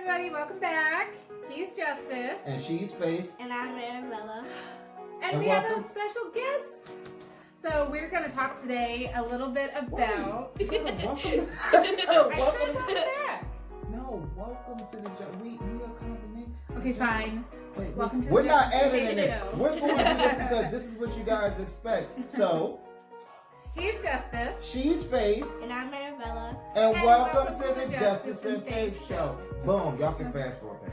everybody, welcome back. He's Justice. And she's Faith. And I'm Arabela. And we have a special guest. So we're going to talk today a little bit about... Wait, welcome. I said welcome back. No, welcome to the job. We are coming in. Okay, fine. Wait, welcome to we're the not Justice editing this. Show. We're going to do this because this is what you guys expect. So, He's Justice. she's Faith. And I'm Arabela. And welcome to the Justice and Faith Show. Boom. Y'all can fast forward.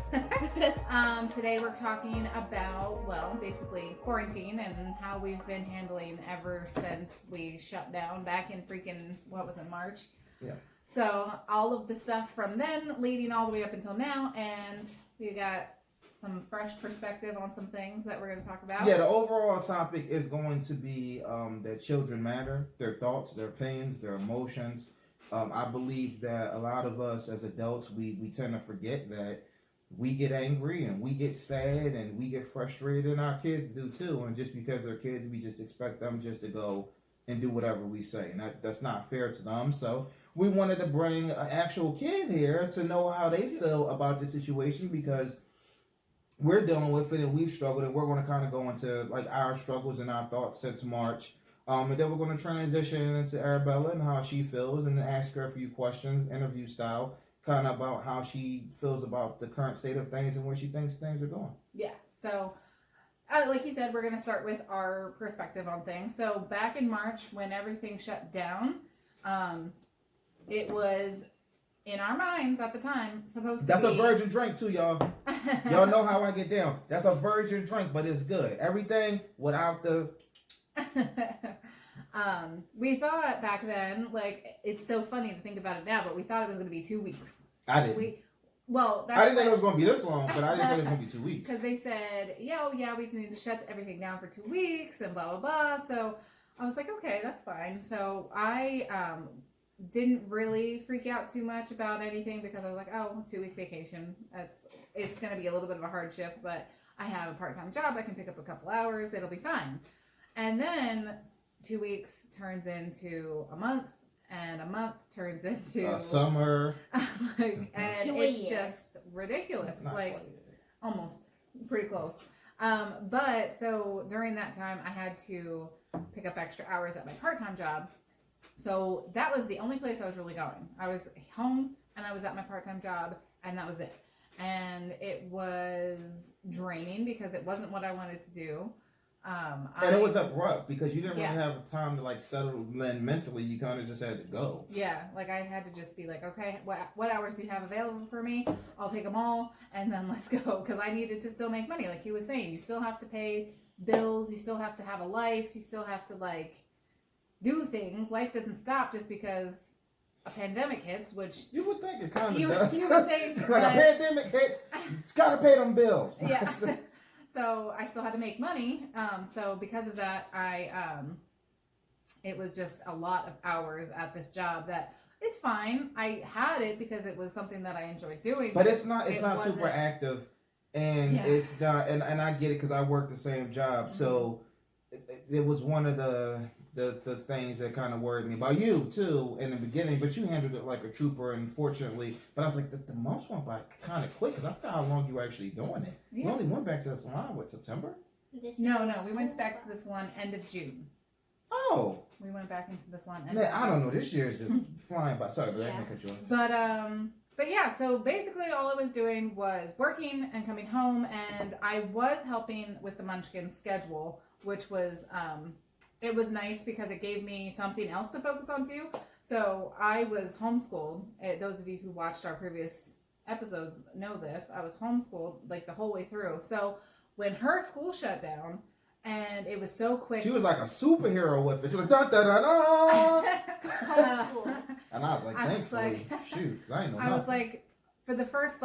Today we're talking about, well, basically quarantine and how we've been handling ever since we shut down back in freaking, what was it, March? Yeah. So all of the stuff from then leading all the way up until now, and we got some fresh perspective on some things that we're going to talk about. Yeah, the overall topic is going to be that children matter, their thoughts, their opinions, their emotions. I believe that a lot of us as adults, we tend to forget that we get angry and we get sad and we get frustrated, and our kids do too. And just because they're kids, we just expect them just to go and do whatever we say. And that's not fair to them. So we wanted to bring an actual kid here to know how they feel about the situation, because we're dealing with it and we've struggled, and we're going to kind of go into like our struggles and our thoughts since March. And then we're going to transition into Arabela and how she feels, and then ask her a few questions, interview style, kind of about how she feels about the current state of things and where she thinks things are going. Yeah. So, like he said, we're going to start with our perspective on things. So back in March, when everything shut down, it was in our minds at the time supposed to be... That's a virgin drink too, y'all. Y'all know how I get down. That's a virgin drink, but it's good. Everything without the... We thought back then, like, it's so funny to think about it now, but we thought it was going to be 2 weeks. I didn't. I didn't think it was going to be this long, but I didn't think it was going to be 2 weeks. Because they said, yeah, we just need to shut everything down for 2 weeks and blah, blah, blah. So I was like, okay, that's fine. So I didn't really freak out too much about anything, because I was like, oh, 2 week vacation. It's going to be a little bit of a hardship, but I have a part-time job. I can pick up a couple hours. It'll be fine. And then 2 weeks turns into a month, and a month turns into summer. and it's just ridiculous. Almost pretty close. But so during that time, I had to pick up extra hours at my part-time job. So that was the only place I was really going. I was home and I was at my part-time job, and that was it. And it was draining because it wasn't what I wanted to do. And it was abrupt because you didn't really have time to like settle in mentally. You kind of just had to go. Yeah, like I had to just be like, okay, what hours do you have available for me? I'll take them all, and then let's go, because I needed to still make money. Like he was saying, you still have to pay bills. You still have to have a life. You still have to like do things. Life doesn't stop just because a pandemic hits, which you would think it kind of does. You would think like a pandemic hits, you gotta pay them bills. Yeah. So I still had to make money. So because of that, it was just a lot of hours at this job that is fine. I had it because it was something that I enjoyed doing. But it's not super active, and it's not, and I get it because I work the same job. Mm-hmm. So it was one of the things that kind of worried me about you too in the beginning, but you handled it like a trooper, and fortunately, but I was like, the months went by kind of quick, because I forgot how long you were actually doing it. Yeah. We only went back to the salon, September? No, we went back to the salon end of June. Oh. We went back into the salon end of June. I don't know, this year is just flying by. Sorry, but I didn't cut you off. But yeah, so basically all I was doing was working and coming home, and I was helping with the Munchkin schedule, which was, it was nice because it gave me something else to focus on too. So I was homeschooled. Those of you who watched our previous episodes know this. I was homeschooled like the whole way through. So when her school shut down, and it was so quick. She was like a superhero with it. She was like, da da da da. Homeschool. And I was like, thankfully, shoot, because I ain't know nothing. I was like, for the first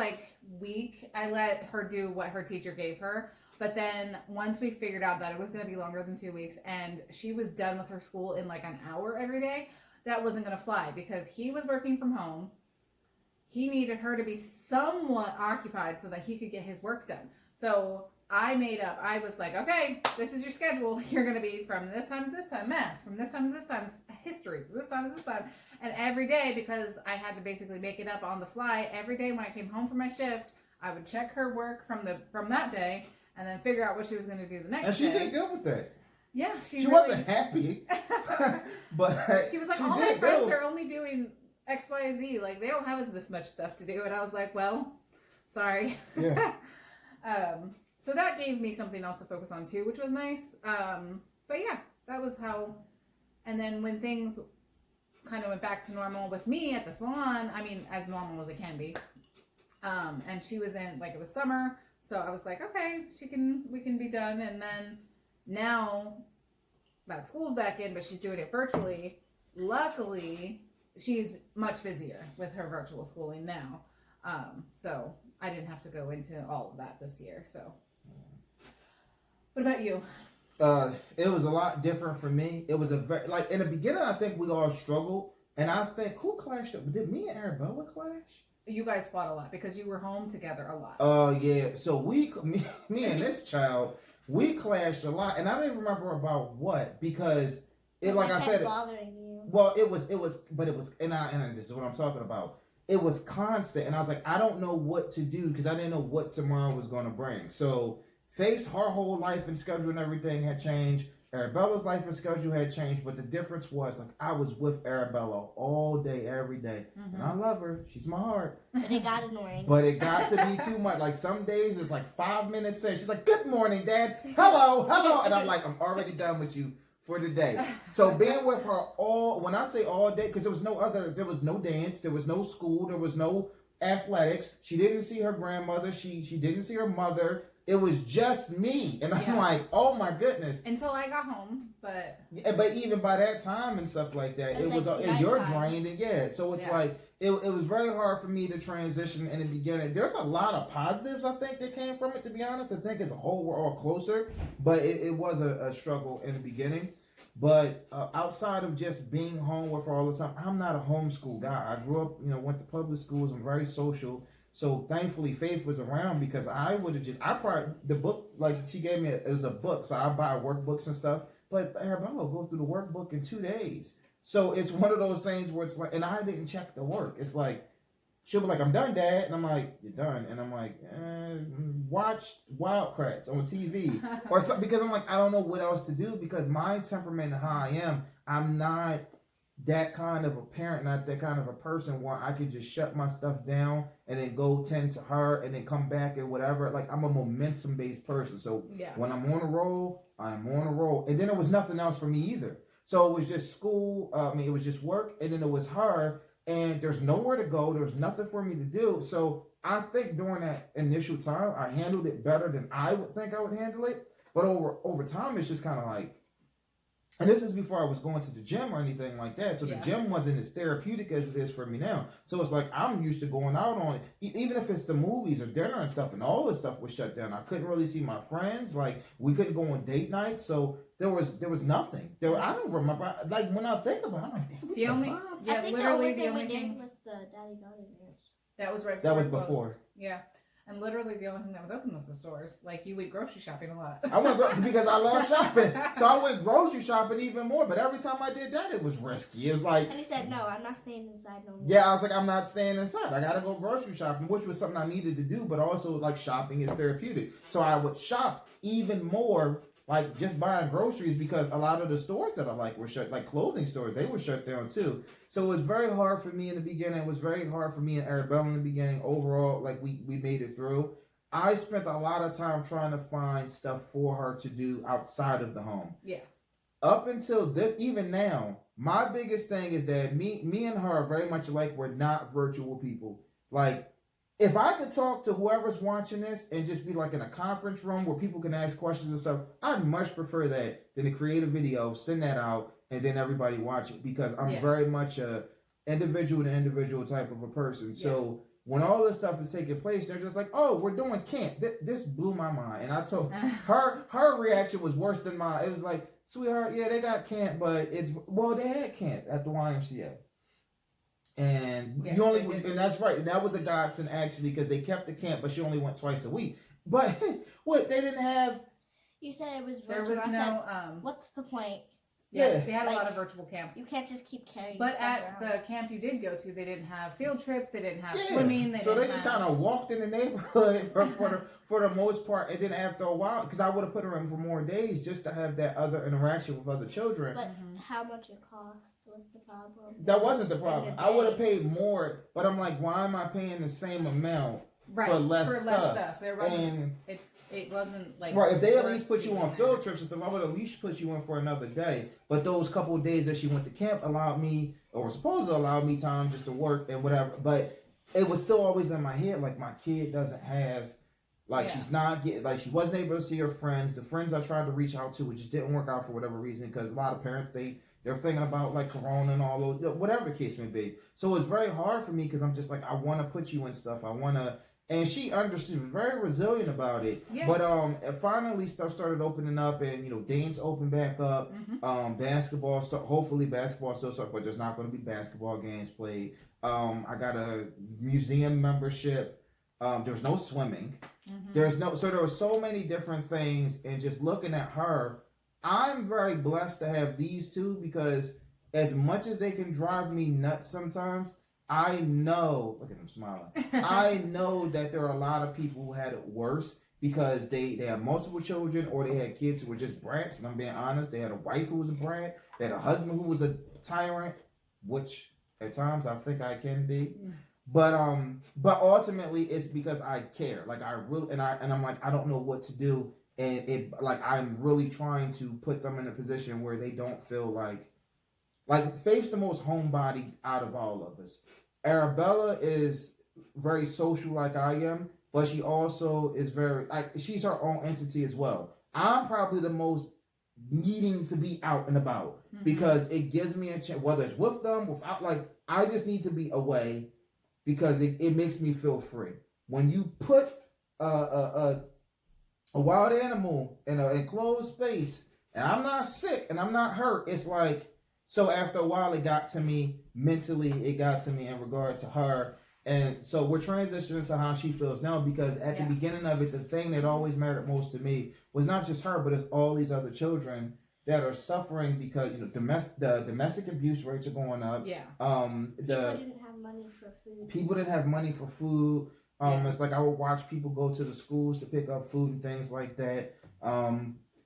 week, I let her do what her teacher gave her. But then once we figured out that it was going to be longer than 2 weeks, and she was done with her school in like an hour every day, that wasn't going to fly, because he was working from home. he needed her to be somewhat occupied so that he could get his work done. So I was like, okay, this is your schedule. You're going to be from this time to this time, math, from this time to this time, history, from this time to this time. And every day, because I had to basically make it up on the fly, every day when I came home from my shift, I would check her work from that day and then figure out what she was going to do the next day. And she did good with that. Yeah. She wasn't happy. But she was like, all my friends are only doing X, Y, Z. Like, they don't have this much stuff to do. And I was like, well, sorry. Yeah. So that gave me something else to focus on too, which was nice. But yeah, that was how. And then when things kind of went back to normal with me at the salon, I mean, as normal as it can be. And she was in, like, it was summer, so I was like, okay, we can be done. And then now that school's back in, but she's doing it virtually. Luckily, she's much busier with her virtual schooling now. So I didn't have to go into all of that this year. So, what about you? It was a lot different for me. It was like in the beginning, I think we all struggled, and I think who clashed up? Did me and Arabella clash? You guys fought a lot because you were home together a lot. Yeah. So me and this child, we clashed a lot, and I don't even remember about what because it, like I said, bothering you. Well, it was, and this is what I'm talking about. It was constant, and I was like, I don't know what to do because I didn't know what tomorrow was going to bring. So, her whole life and schedule and everything had changed. Arabella's life and schedule had changed, but the difference was, like, I was with Arabella all day, every day, and I love her. She's my heart. But it got annoying. But it got to be too much. Like, some days it's like 5 minutes in. She's like, good morning, Dad. Hello. And I'm like, I'm already done with you for the day. So being with her when I say all day, because there was no dance, there was no school, there was no athletics. She didn't see her grandmother. She didn't see her mother. It was just me. And I'm like, oh my goodness. Until I got home, but even by that time and stuff like that, it was you're drained. And so it's like, it was very hard for me to transition in the beginning. There's a lot of positives, I think, that came from it, to be honest. I think as a whole, we're all closer. But it was a struggle in the beginning. But outside of just being home with her all the time, I'm not a homeschool guy. I grew up, went to public schools. I'm very social. So thankfully, Faith was around because the book, like she gave me, it was a book. So I buy workbooks and stuff. But Arabella will go through the workbook in 2 days. So it's one of those things where it's like, and I didn't check the work. It's like, she'll be like, I'm done, Dad. And I'm like, you're done. And I'm like, watch Wildcrats on TV. Or something, because I'm like, I don't know what else to do because my temperament and how I am, I'm not that kind of a parent, not that kind of a person where I could just shut my stuff down and then go tend to her and then come back and whatever. Like, I'm a momentum-based person. So when I'm on a roll, I'm on a roll. And then there was nothing else for me either. So it was just school. It was just work. And then it was her. And there's nowhere to go. There's nothing for me to do. So I think during that initial time, I handled it better than I would think I would handle it. But over time, it's just kind of like, and this is before I was going to the gym or anything like that. So the gym wasn't as therapeutic as it is for me now. So it's like I'm used to going out on it, even if it's the movies or dinner and stuff, and all this stuff was shut down. I couldn't really see my friends. Like, we couldn't go on date nights. So there was nothing. I don't remember. Like, when I think about it, I'm like, damn, the only literally the only thing was the daddy-daughter dance. That was right. That was before. before. Yeah. And literally the only thing that was open was the stores. Like, you went grocery shopping a lot. I went because I love shopping. So I went grocery shopping even more. But every time I did that, it was risky. It was like... And he said, no, I'm not staying inside no more. Yeah, I was like, I'm not staying inside. I got to go grocery shopping, which was something I needed to do. But also, like, shopping is therapeutic. So I would shop even more, like, just buying groceries because a lot of the stores that I like were shut, like clothing stores, they were shut down too. So it was very hard for me in the beginning. It was very hard for me and Arabella in the beginning. Overall, like, we made it through. I spent a lot of time trying to find stuff for her to do outside of the home. Yeah. Up until this, even now, my biggest thing is that me and her are very much alike. We're not virtual people. Like, if I could talk to whoever's watching this and just be like in a conference room where people can ask questions and stuff, I'd much prefer that than to create a video, send that out, and then everybody watch it because I'm very much a individual to individual type of a person. So when all this stuff is taking place, they're just like, oh, we're doing camp. This blew my mind. And I told her reaction was worse than mine. It was like, sweetheart, yeah, they got camp, but they had camp at the YMCA. And Yes, you only, they did. and that's right. That was a godsend actually because they kept the camp, but she only went twice a week. But what they didn't have? You said it was There virtual. was I no. said, what's the point? Yeah. They had a Like, lot of virtual camps. You can't just keep carrying. But stuff at around. the camp you did go to, they didn't have field trips. They didn't have Yeah. swimming. So they just kind of walked in the neighborhood for the most part, and then after a while, because I would have put her in for more days just to have that other interaction with other children. But how much it cost was the problem. That wasn't the problem. I would have days. paid more, but I'm like, why am I paying the same amount right, for less stuff? There wasn't. And It wasn't like right, if they at worth least put you being on there. field trips and stuff, I would at least put you in for another day. But those couple of days that she went to camp allowed me, or were supposed to allow me time just to work and whatever. But it was still always in my head, like my kid doesn't have, like she's not getting, like she wasn't able to see her friends. The friends I tried to reach out to, it just didn't work out for whatever reason. Because a lot of parents, they're thinking about like Corona and all those, whatever the case may be. So it's very hard for me because I'm just like, I want to put you in stuff. I want to. And she understood, very resilient about it. Yeah. But finally stuff started opening up, and Dane's opened back up. Basketball hopefully basketball still starts, but there's not going to be basketball games played. I got a museum membership. There's no swimming. There were so many different things, and just looking at her, I'm very blessed to have these two because as much as they can drive me nuts sometimes, I know, look at them smiling. I know that there are a lot of people who had it worse because they have multiple children or they had kids who were just brats. And I'm being honest, they had a wife who was a brat. They had a husband who was a tyrant, which at times I think I can be. But ultimately it's because I care. Like I really, and I'm like, I don't know what to do. And I'm really trying to put them in a position where they don't feel like Faith's the most homebody out of all of us. Arabella is very social like I am, but she also is very, she's her own entity as well. I'm probably the most needing to be out and about because it gives me a chance, whether it's with them, without, I just need to be away because it makes me feel free. When you put a wild animal in an enclosed space and I'm not sick and I'm not hurt, it's like, so after a while, it got to me mentally. It got to me in regard to her. And so we're transitioning to how she feels now because at the beginning of it, the thing that always mattered most to me was not just her, but it's all these other children that are suffering because, the domestic abuse rates are going up. Yeah. People didn't have money for food. People didn't have money for food. It's like I would watch people go to the schools to pick up food and things like that.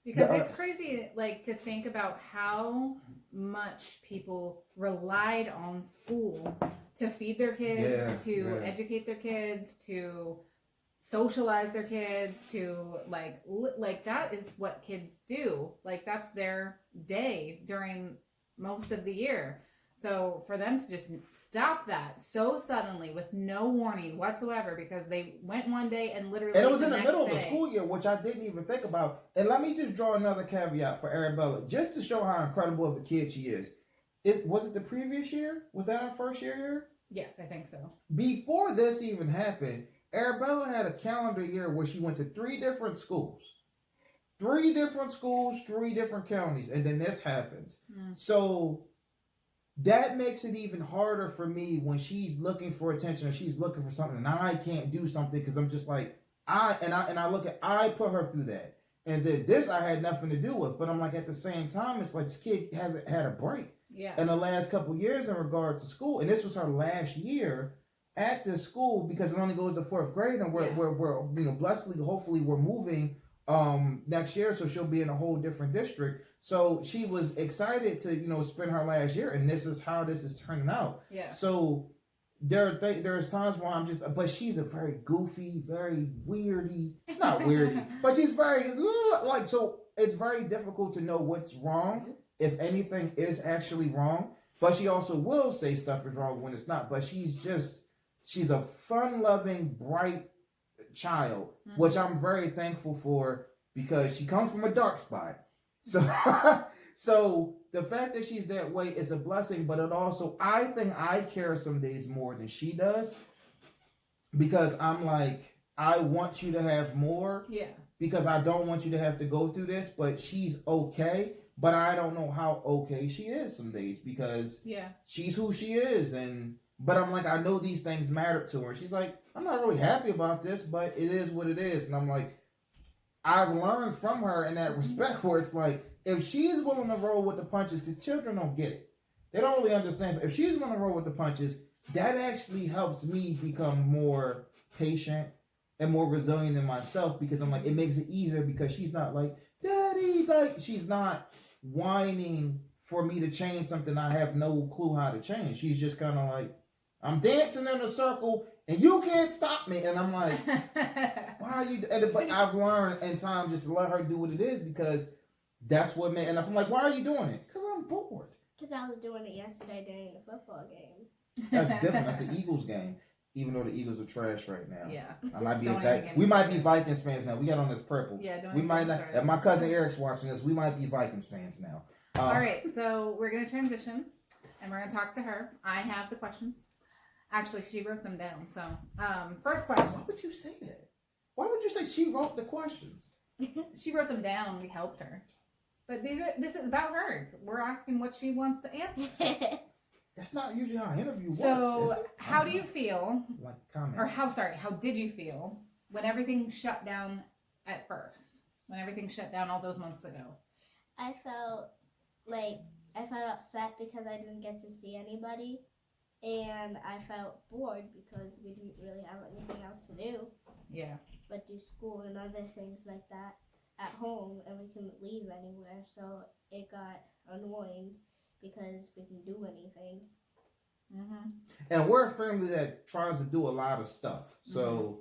Because it's crazy, to think about how much people relied on school to feed their kids, to educate their kids, to socialize their kids, to that is what kids do. That's their day during most of the year. So for them to just stop that so suddenly with no warning whatsoever because they went one day and literally and it was in the middle day, of the school year, which I didn't even think about. And let me just draw another caveat for Arabella, just to show how incredible of a kid she is. Was it the previous year? Was that our first year here? Yes, I think so. Before this even happened, Arabella had a calendar year where she went to 3 different schools. 3 different schools, 3 different counties, and then this happens. So that makes it even harder for me when she's looking for attention or she's looking for something and I can't do something because I'm just like, I put her through that. And then this I had nothing to do with, but I'm like, at the same time, it's like this kid hasn't had a break in the last couple of years in regard to school. And this was her last year at this school because it only goes to 4th grade and we're blessedly, hopefully we're moving next year, so she'll be in a whole different district. So she was excited to spend her last year, and this is how this is turning out. So there's times where I'm just, but she's a very goofy, very weirdy, not weirdy, but she's very so it's very difficult to know what's wrong, if anything is actually wrong. But she also will say stuff is wrong when it's not. But she's a fun-loving, bright child, which I'm very thankful for because she comes from a dark spot. So the fact that she's that way is a blessing, but it also, I think I care some days more than she does because I'm like, I want you to have more because I don't want you to have to go through this, but she's okay. But I don't know how okay she is some days because she's who she is. But I'm like, I know these things matter to her. She's like, I'm not really happy about this, but it is what it is. And I'm like, I've learned from her in that respect where it's like, if she's willing to roll with the punches, because children don't get it. They don't really understand. So if she's willing to roll with the punches, that actually helps me become more patient and more resilient in myself, because I'm like, it makes it easier because she's not like, Daddy, like, she's not whining for me to change something I have no clue how to change. She's just kind of like, I'm dancing in a circle and you can't stop me. And I'm like, why are you? But I've learned in time just to let her do what it is, because that's what made. And I'm like, why are you doing it? Because I'm bored. Because I was doing it yesterday during the football game. That's different. That's an Eagles game. Even though the Eagles are trash right now. Yeah. I might be Don't we might be Vikings fans now. We got on this purple. Yeah, don't we even might not. start. If my cousin Eric's watching this, we might be Vikings fans now. All right, so we're going to transition, and we're going to talk to her. I have the questions. Actually, she wrote them down. So, first question. Why would you say that? Why would you say she wrote the questions? She wrote them down. We helped her. But this is about her. We're asking what she wants to answer. That's not usually how an interview works. So, how do you feel, like comment? or how did you feel when everything shut down at first? When everything shut down all those months ago? I felt upset because I didn't get to see anybody, and I felt bored because we didn't really have anything else to do. Yeah. But do school and other things like that at home, and we couldn't leave anywhere, so it got annoying because we didn't do anything. Mm-hmm. And we're a family that tries to do a lot of stuff, so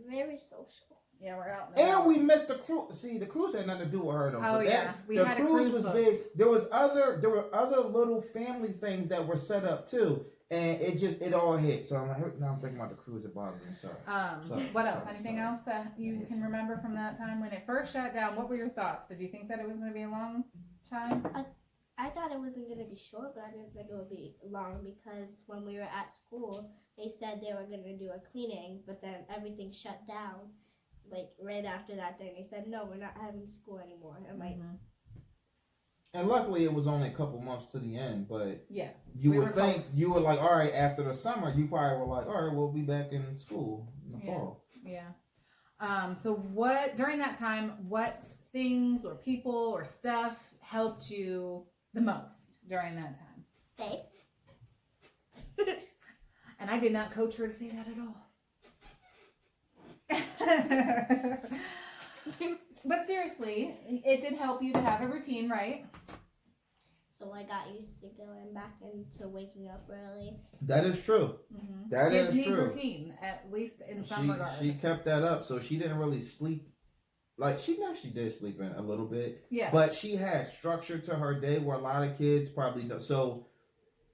very social. Yeah, we're out. And we missed the cruise. See, the cruise had nothing to do with her though. Oh yeah, the cruise was big. There were other little family things that were set up too, and it all hit. So I'm like, now I'm thinking about the cruise that bothered me. Sorry. What else? Anything else that you can remember from that time when it first shut down? What were your thoughts? Did you think that it was going to be a long time? I thought it wasn't going to be short, but I didn't think it would be long, because when we were at school, they said they were going to do a cleaning, but then everything shut down. Like right after that day, they said, no, we're not having school anymore. I'm like, and luckily it was only a couple months to the end, but yeah, you would think close. You were like, all right, after the summer, you probably were like, all right, we'll be back in school in the fall. Yeah. So what during that time, what things or people or stuff helped you the most during that time? Faith. And I did not coach her to say that at all. But seriously, it did help you to have a routine, right? So I got used to going back into waking up early. That is true. Mm-hmm. That Kids is need true. routine, at least in some regard. She kept that up, so she didn't really sleep. Like, she actually did sleep in a little bit. Yeah. But she had structure to her day where a lot of kids probably don't. So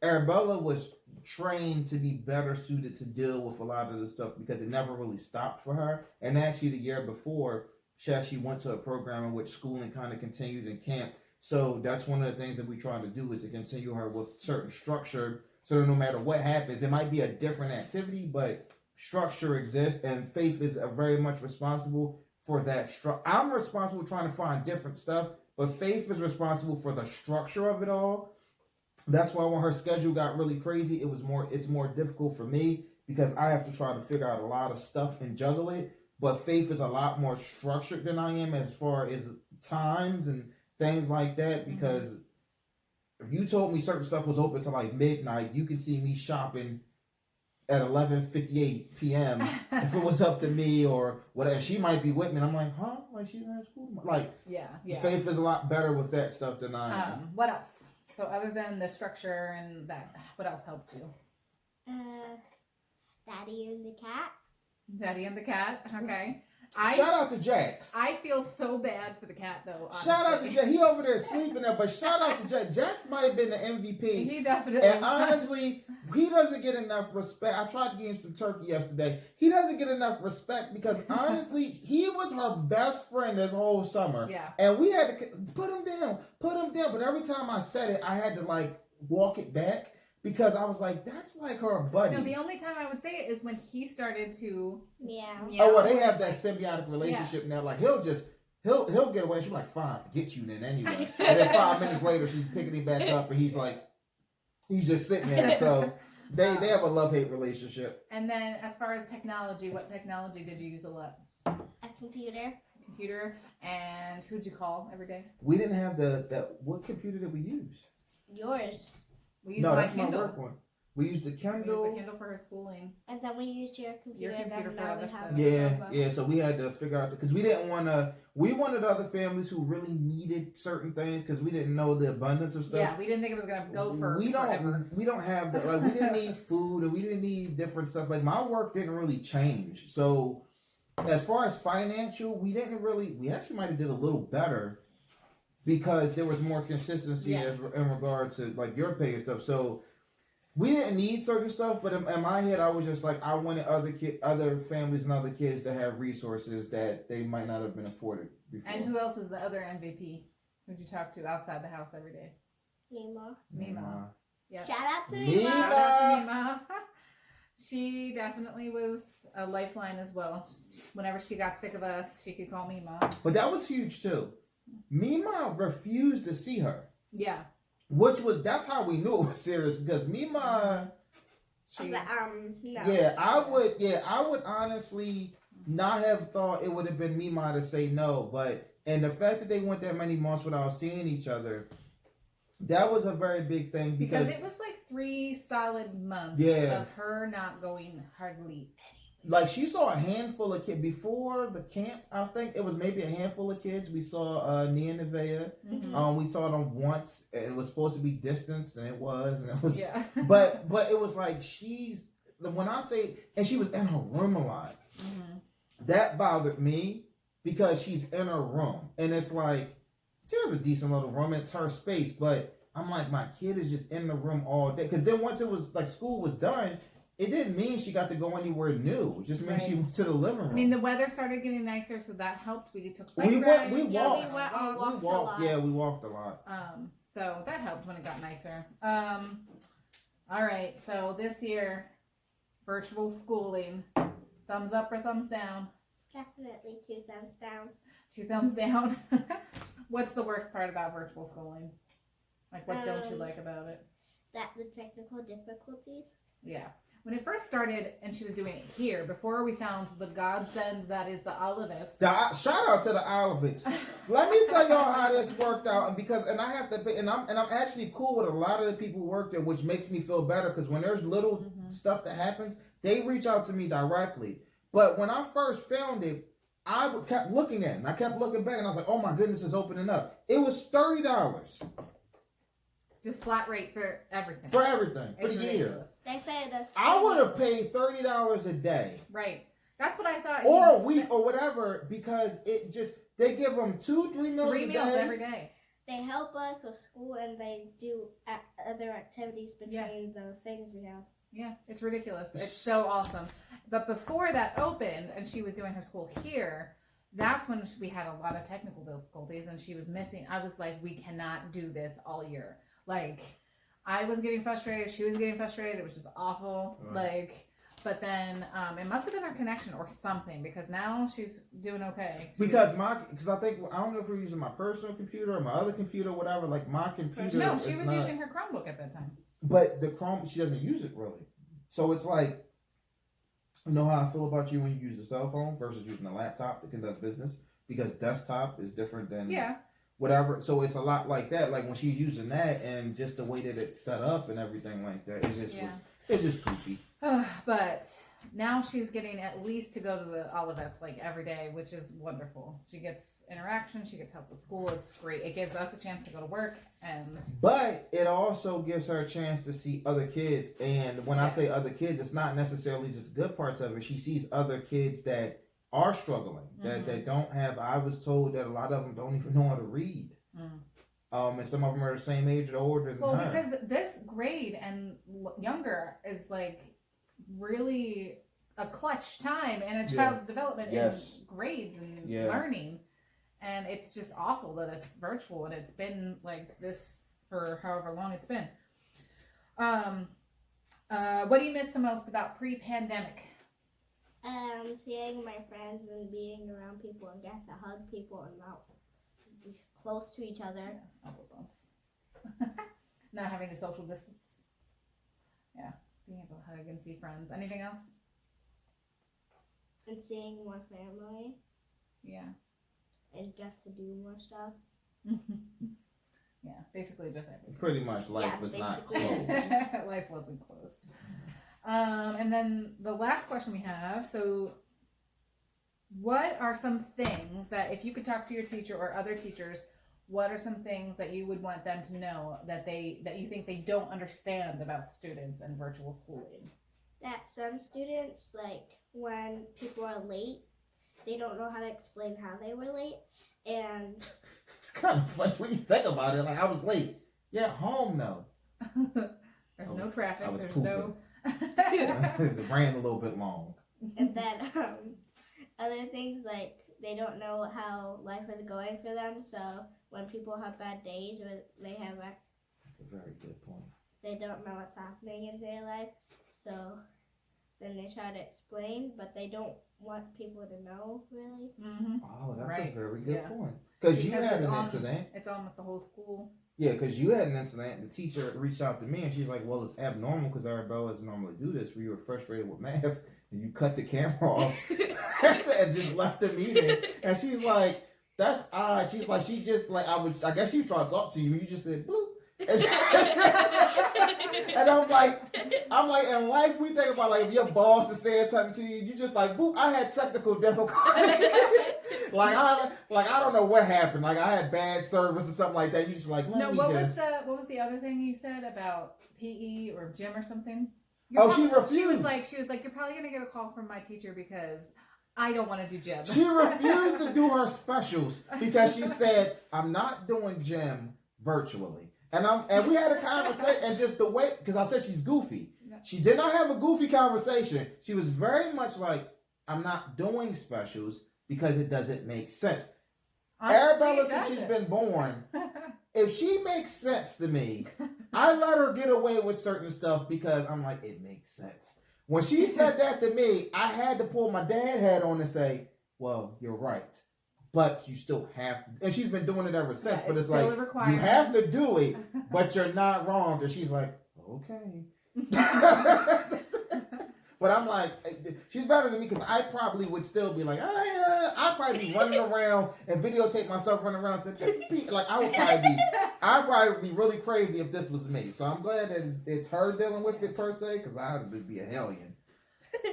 Arabella was trained to be better suited to deal with a lot of the stuff because it never really stopped for her. And actually the year before, she actually went to a program in which schooling kind of continued in camp. So that's one of the things that we try to do, is to continue her with certain structure, so that no matter what happens, it might be a different activity, but structure exists, and Faith is very much responsible for that. I'm responsible trying to find different stuff, but Faith is responsible for the structure of it all. That's why when her schedule got really crazy, it's more difficult for me, because I have to try to figure out a lot of stuff and juggle it. But Faith is a lot more structured than I am as far as times and things like that, because if you told me certain stuff was open till like midnight, you could see me shopping at 11:58 p.m. if it was up to me or whatever. She might be with me, and I'm like, huh? Like, she's in school tomorrow. Like, yeah. Faith is a lot better with that stuff than I am. What else? So other than the structure and that, what else helped you? Daddy and the cat. Daddy and the cat. Okay. Shout out to Jax. I feel so bad for the cat, though. Honestly. Shout out to Jax. He over there sleeping there, but shout out to Jax. Jax might have been the MVP. He definitely. And honestly, he doesn't get enough respect. I tried to give him some turkey yesterday. He doesn't get enough respect because honestly, he was her best friend this whole summer. Yeah. And we had to put him down. But every time I said it, I had to like walk it back, because I was like, that's like her buddy. No, the only time I would say it is when he started to meow. Oh, well, they have that symbiotic relationship now. Like, he'll get away. She's like, fine, forget you then anyway. And then 5 minutes later, she's picking him back up, and he's just sitting there. So They have a love-hate relationship. And then as far as technology, what technology did you use a lot? A computer. Computer. And who'd you call every day? We didn't have what computer did we use? Yours. We used That's Kindle. my work one. We used the Kindle. We used the Kindle for her schooling. And then we used your computer. Your computer and for now other we have stuff. Yeah. So we had to figure out because we didn't want to. We wanted other families who really needed certain things because we didn't know the abundance of stuff. Yeah, we didn't think it was gonna go for forever. We don't have the like. We didn't need food and we didn't need different stuff. Like my work didn't really change. So as far as financial, we didn't really. We actually might have did a little better because there was more consistency in regard to like your pay and stuff. So. We didn't need certain stuff, but in my head, I was just like, I wanted other families and other kids to have resources that they might not have been afforded before. And who else is the other MVP? Who'd you talk to outside the house every day? Mima. Yeah. Shout out to Mima. Mima. Shout out to Mima. She definitely was a lifeline as well. Whenever she got sick of us, she could call Mima. But that was huge too. Mima refused to see her. Yeah. That's how we knew it was serious because Mima. I was like, no. Yeah, I would honestly not have thought it would have been Mima to say no, and the fact that they went that many months without seeing each other, that was a very big thing because it was like 3 solid months of her not going hardly like she saw a handful of kids before the camp. I think it was maybe a handful of kids. We saw Nia and Nevaeh. Mm-hmm. We saw them once. It was supposed to be distanced, and it was. Yeah. but it was like when I say, and she was in her room a lot. Mm-hmm. That bothered me because she's in her room, and it's like there's a decent little room. And it's her space, but I'm like my kid is just in the room all day. Because then once it was like school was done. It didn't mean she got to go anywhere new. It just meant she went to the living room. I mean, the weather started getting nicer, so that helped. We took bike We rides. walked. We walked. Yeah, we walked a lot. So that helped when it got nicer. All right. So this year, virtual schooling. Thumbs up or thumbs down? Definitely 2 thumbs down. 2 thumbs down. What's the worst part about virtual schooling? Like, what don't you like about it? That the technical difficulties. Yeah. When it first started and she was doing it here, before we found the godsend that is the OLIVET. Shout out to the OLIVET. Let me tell y'all how this worked out, and I have to pay, and I'm actually cool with a lot of the people who work there, which makes me feel better because when there's little stuff that happens, they reach out to me directly. But when I first found it, I kept looking at it, and I kept looking back, and I was like, oh my goodness, it's opening up. It was $30. Just flat rate for everything. For everything. For the year. They paid us. I would have paid $30 a day. Right. That's what I thought. Or a week or whatever, because they give them 2-3 meals 3 a meals day. every day. They help us with school and they do other activities between the things we have. Yeah, it's ridiculous. It's so awesome. But before that opened and she was doing her school here, that's when we had a lot of technical difficulties and she was missing. I was like, we cannot do this all year. Like, I was getting frustrated. She was getting frustrated. It was just awful. Right. But then it must have been her connection or something because now she's doing okay. Because I think, I don't know if we're using my personal computer or my other computer or whatever. Like, my computer. No, she was using her Chromebook at that time. But the Chrome, she doesn't use it really. So it's like, you know how I feel about you when you use a cell phone versus using a laptop to conduct business? Because desktop is different than whatever. So it's a lot like that. Like when she's using that and just the way that it's set up and everything like that, it's just goofy. But now she's getting at least to go to the OLIVETs like every day, which is wonderful. She gets interaction, she gets help with school. It's great. It gives us a chance to go to work, but it also gives her a chance to see other kids. And when I say other kids, it's not necessarily just good parts of it. She sees other kids that are struggling, that don't have. I was told that a lot of them don't even know how to read. And some of them are the same age or older than her. Well, because this grade and younger is like really a clutch time in a child's development in grades and learning. And it's just awful that it's virtual and it's been like this for however long it's been. What do you miss the most about pre-pandemic? Seeing my friends and being around people and get to hug people and not be close to each other. Elbow bumps. Not having a social distance. Yeah. Being able to hug and see friends. Anything else? And seeing more family Yeah. and get to do more stuff. Yeah, basically just everything. Pretty much life was not basically. closed. Life wasn't closed. And then the last question we have, so what are some things that if you could talk to your teacher or other teachers, what are some things that you would want them to know that you think they don't understand about students and virtual schooling? That some students, like when people are late, they don't know how to explain how they were late, and It's kind of funny when you think about it. Like, I was late. Yeah, home though. There's no traffic. I was There's pooping. no. It ran a little bit long. and then other things like they don't know how life is going for them. So when people have bad days or they have That's a very good point. they don't know what's happening in their life, so then they try to explain, but they don't want people to know really. Mm-hmm. Oh, that's Right. a very good Yeah. point. Because you Because had it's an on- incident. It's on with the whole school. Yeah, because you had an incident. The teacher reached out to me and she's like, well, it's abnormal because Arabella doesn't normally do this. We were frustrated with math and you cut the camera off and just left the meeting. And she's like, that's odd. She's like, she just like, I guess she tried to talk to you. You just said, bloop. And I'm like, in life we think about like if your boss is saying something to you, you just like, boop. I had technical difficulties. I don't know what happened. Like I had bad service or something like that. You just like, What was the other thing you said about PE or gym or something? She refused. She was like, you're probably gonna get a call from my teacher because I don't want to do gym. She refused to do her specials because she said, I'm not doing gym virtually. And we had a conversation, and just the way, because I said she's goofy. She did not have a goofy conversation. She was very much like, I'm not doing specials because it doesn't make sense. Arabella, since she's been born, if she makes sense to me, I let her get away with certain stuff because I'm like, it makes sense. When she said that to me, I had to pull my dad hat on and say, well, you're right. But you still have to. And she's been doing it ever since. Yeah, but it's like, you have to do it, but you're not wrong. And she's like, okay. But I'm like, she's better than me because I probably would still be like, I'd probably be running around and videotape myself running around. And say, I'd probably be really crazy if this was me. So I'm glad that it's her dealing with it per se because I would be a hellion.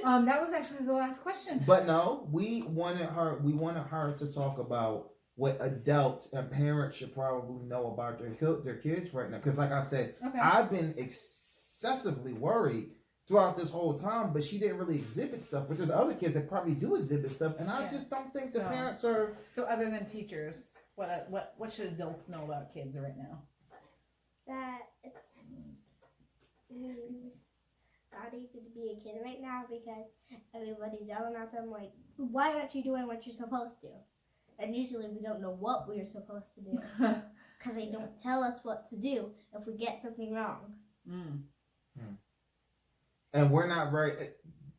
That was actually the last question. But no, we wanted her to talk about what adults and parents should probably know about their kids right now. Because like I said, Okay. I've been excessively worried throughout this whole time, but she didn't really exhibit stuff. But there's other kids that probably do exhibit stuff, and I just don't think the parents are. So other than teachers, what should adults know about kids right now? That it's not easy to be a kid right now because everybody's yelling at them like, why aren't you doing what you're supposed to? And usually we don't know what we're supposed to do because they don't tell us what to do if we get something wrong. And we're not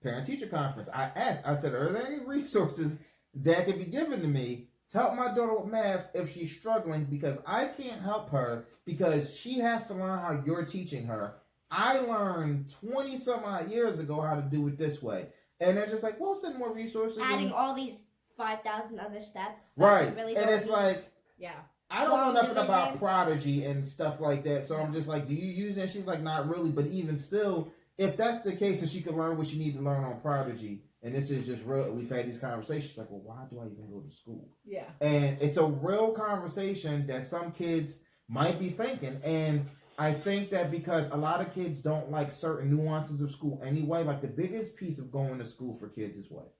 parent-teacher conference. I said, are there any resources that can be given to me to help my daughter with math if she's struggling? Because I can't help her because she has to learn how you're teaching her. I learned 20 some odd years ago how to do it this way. And they're just like, well, send more resources. Adding all these 5,000 other steps. Right. Really and it's like, yeah. I don't know nothing about Prodigy and stuff like that. So I'm just like, do you use it? She's like, not really. But even still, if that's the case, and she can learn what she needs to learn on Prodigy, and this is just real, we've had these conversations like, well, why do I even go to school? Yeah. And it's a real conversation that some kids might be thinking. And I think that because a lot of kids don't like certain nuances of school anyway, like the biggest piece of going to school for kids is what?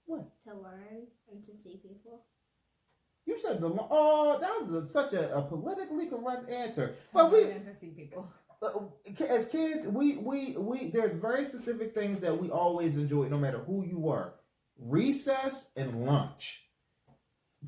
What? To learn and to see people. You said that was such a politically correct answer. But we to see people. As kids, we there's very specific things that we always enjoyed, no matter who you were. Recess and lunch.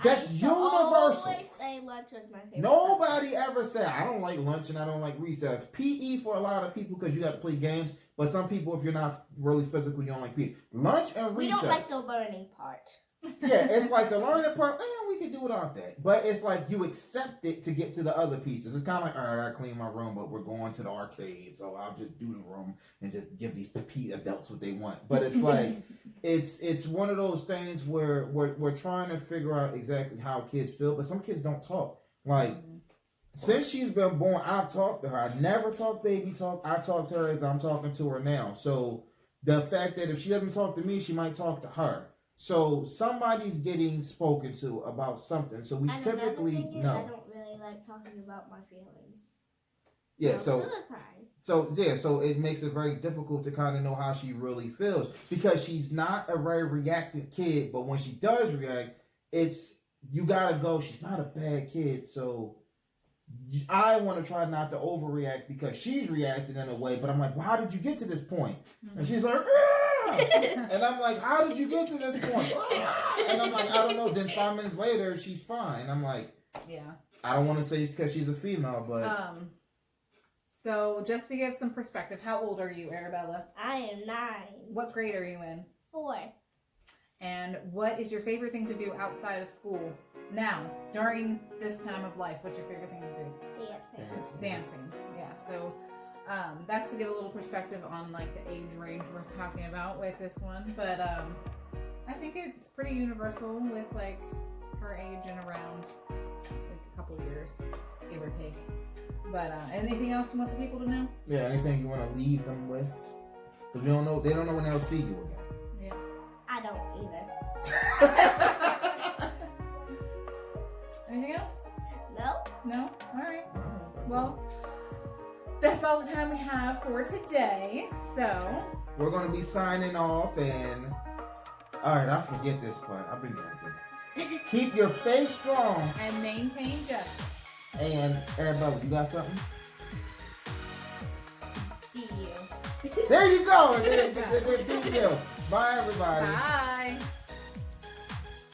That's universal. I always say lunch was my favorite. Nobody ever said, I don't like lunch and I don't like recess. PE for a lot of people because you got to play games. But some people, if you're not really physical, you don't like PE. Lunch and recess. We don't like the learning part. Yeah, it's like the learning part, we can do without that. But it's like you accept it to get to the other pieces. It's kind of like, all right, I clean my room, but we're going to the arcade, so I'll just do the room and just give these adults what they want. But it's like, it's one of those things where we're trying to figure out exactly how kids feel, but some kids don't talk. Like, since she's been born, I've talked to her. I never talk baby talk. I talk to her as I'm talking to her now. So the fact that if she doesn't talk to me, she might talk to her. So somebody's getting spoken to about something. So we typically know. I don't really like talking about my feelings. Yeah, most so of the time. so it makes it very difficult to kind of know how she really feels because she's not a very reactive kid, but when she does react, it's you gotta go. She's not a bad kid, so I want to try not to overreact because she's reacting in a way. But I'm like, well, how did you get to this point? And she's like, and I'm like, how did you get to this point? And I'm like, I don't know. Then 5 minutes later, she's fine. I'm like, yeah. I don't want to say it's because she's a female, but so just to give some perspective, how old are you, Arabella? I am 9. What grade are you in? 4. And what is your favorite thing to do outside of school now, during this time of life? What's your favorite thing to do? Dancing. Yeah, so that's to give a little perspective on like the age range we're talking about with this one. But I think it's pretty universal with like her age and around like a couple years, give or take. But anything else you want the people to know? Yeah, anything you want to leave them with? Because they don't know when they'll see you again. Yeah. I don't either. Anything else? No. No? Alright. Well, that's all the time we have for today. So we're going to be signing off and... Alright, I forget this part. I've been drinking. Keep your faith strong. And maintain justice. And Arabella, you got something? See you. There you go. There you go. Bye, everybody. Bye.